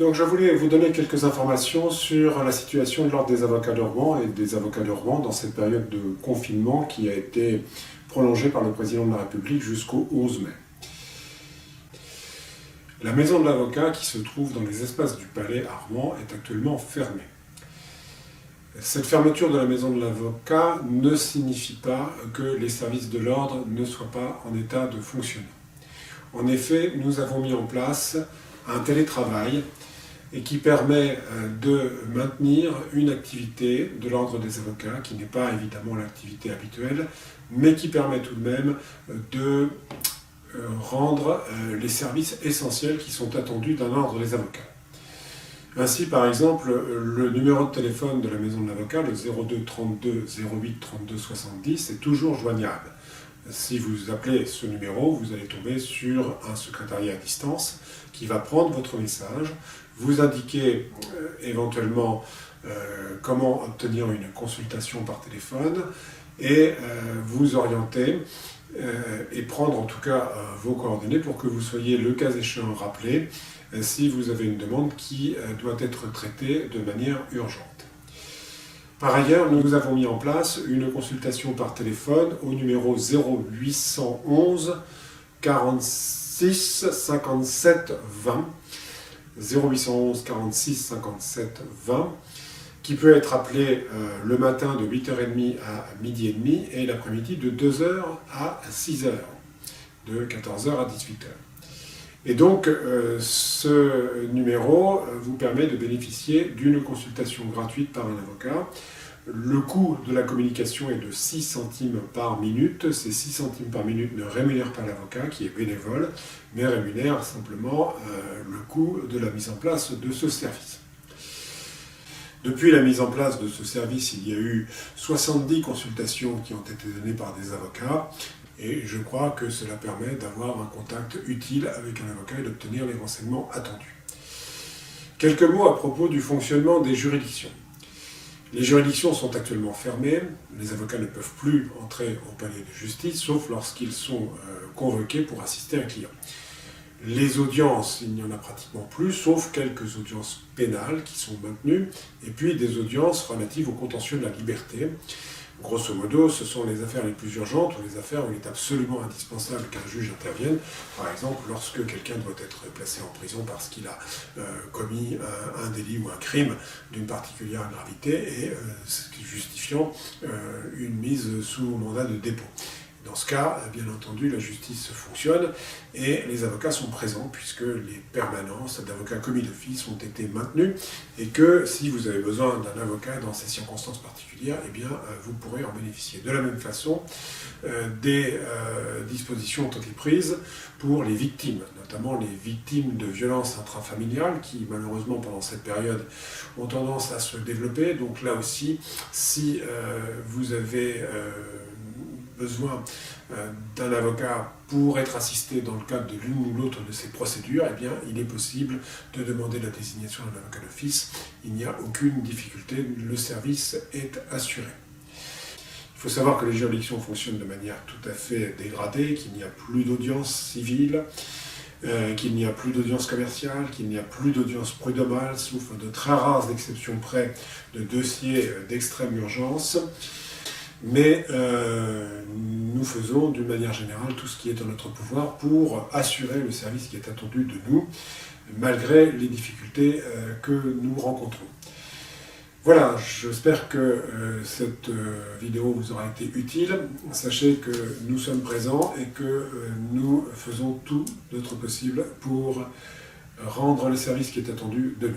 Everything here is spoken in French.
Donc je voulais vous donner quelques informations sur la situation de l'Ordre des avocats de Rouen et des avocats de Rouen dans cette période de confinement qui a été prolongée par le président de la République jusqu'au 11 mai. La maison de l'avocat qui se trouve dans les espaces du Palais à Rouen est actuellement fermée. Cette fermeture de la maison de l'avocat ne signifie pas que les services de l'ordre ne soient pas en état de fonctionnement. En effet, nous avons mis en place un télétravail et qui permet de maintenir une activité de l'ordre des avocats qui n'est pas évidemment l'activité habituelle, mais qui permet tout de même de rendre les services essentiels qui sont attendus d'un ordre des avocats. Ainsi, par exemple, le numéro de téléphone de la maison de l'avocat, le 02 32 08 32 70, est toujours joignable. Si vous appelez ce numéro, vous allez tomber sur un secrétariat à distance qui va prendre votre message, vous indiquer éventuellement comment obtenir une consultation par téléphone et vous orienter et prendre en tout cas vos coordonnées pour que vous soyez le cas échéant rappelé si vous avez une demande qui doit être traitée de manière urgente. Par ailleurs, nous avons mis en place une consultation par téléphone au numéro 0811 46 57 20, 0811 46 57 20, qui peut être appelé le matin de 8h30 à 12h30 et l'après-midi de 2h à 6h, de 14h à 18h. Et donc, ce numéro vous permet de bénéficier d'une consultation gratuite par un avocat. Le coût de la communication est de 6 centimes par minute. Ces 6 centimes par minute ne rémunèrent pas l'avocat, qui est bénévole, mais rémunèrent simplement le coût de la mise en place de ce service. Depuis la mise en place de ce service, il y a eu 70 consultations qui ont été données par des avocats. Et je crois que cela permet d'avoir un contact utile avec un avocat et d'obtenir les renseignements attendus. Quelques mots à propos du fonctionnement des juridictions. Les juridictions sont actuellement fermées, les avocats ne peuvent plus entrer au palais de justice, sauf lorsqu'ils sont convoqués pour assister un client. Les audiences, il n'y en a pratiquement plus, sauf quelques audiences pénales qui sont maintenues, et puis des audiences relatives au contentieux de la liberté. Grosso modo, ce sont les affaires les plus urgentes ou les affaires où il est absolument indispensable qu'un juge intervienne. Par exemple, lorsque quelqu'un doit être placé en prison parce qu'il a commis un délit ou un crime d'une particulière gravité et justifiant une mise sous mandat de dépôt. Dans ce cas, bien entendu, la justice fonctionne et les avocats sont présents puisque les permanences d'avocats commis d'office ont été maintenues et que si vous avez besoin d'un avocat dans ces circonstances particulières, eh bien, vous pourrez en bénéficier. De la même façon, des dispositions ont été prises pour les victimes, notamment les victimes de violences intrafamiliales qui, malheureusement, pendant cette période, ont tendance à se développer. Donc là aussi, si vous avez besoin d'un avocat pour être assisté dans le cadre de l'une ou l'autre de ces procédures, eh bien, il est possible de demander la désignation d'un avocat d'office. Il n'y a aucune difficulté, le service est assuré. Il faut savoir que les juridictions fonctionnent de manière tout à fait dégradée, qu'il n'y a plus d'audience civile, qu'il n'y a plus d'audience commerciale, qu'il n'y a plus d'audience prud'homale, sauf de très rares exceptions près de dossiers d'extrême urgence. Mais nous faisons d'une manière générale tout ce qui est en notre pouvoir pour assurer le service qui est attendu de nous, malgré les difficultés que nous rencontrons. Voilà, j'espère que cette vidéo vous aura été utile. Sachez que nous sommes présents et que nous faisons tout notre possible pour rendre le service qui est attendu de nous.